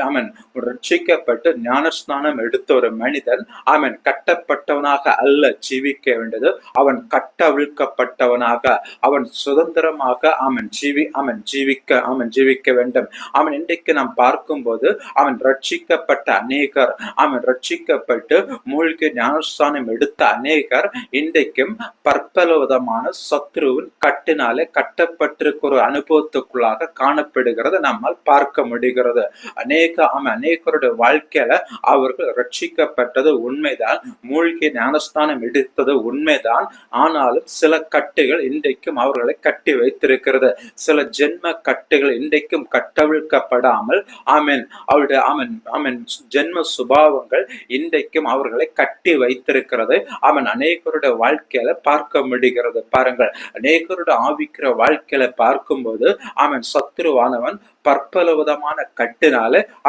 அவன் ரட்சிக்கப்பட்டு ஞானஸ்நானம் எடுத்த ஒரு மனிதன் அவன் கட்டப்பட்டவனாக அல்ல ஜீவிக்க வேண்டியது, அவன் கட்டவிழ்க்கப்பட்டவனாக, அவன் சுதந்திரமாக அவன் ஜீவிக்க வேண்டும். அவன் இன்றைக்கு நாம் பார்க்கும்போது அவன் ரட்சிக்கப்பட்ட அநேகர், அவன் ரட்சிக்கப்பட்டு மூழ்கி ஞானஸ்தானம் எடுத்த அநேகர் இன்றைக்கும் பற்பல விதமான சத்ருவின் கட்டினாலே கட்டப்பட்டிருக்கிற ஒரு அனுபவத்துக்குள்ளாக காணப்படுகிறது நம்மால் பார்க்க முடிகிறது. அநேகருடைய வாழ்க்கையில அவர்கள் ரட்சிக்கப்பட்டது உண்மைதான், மூழ்கி ஞானஸ்தானம் எடுத்தது உண்மைதான். ஆனாலும் சில கட்டுகள் இன்றைக்கும் அவர்களை கட்டி வைத்திருக்கிறது. சில ஜென்ம கட்டுகள் இன்றைக்கும் கட்டவிழ்க்கப்படாமல் ஜென்ம சுபாவங்கள் இன்றைக்கும் அவர்களை கட்டி வைத்திருக்கிறது. அநேகருடைய வாழ்க்கையில பார்க்க முடிகிறது. பாருங்கள், அநேகருடைய ஆவிக்கிற வாழ்க்கையில பார்க்கும்போது சத்துருவானவன் பற்பல விதமான கட்டினால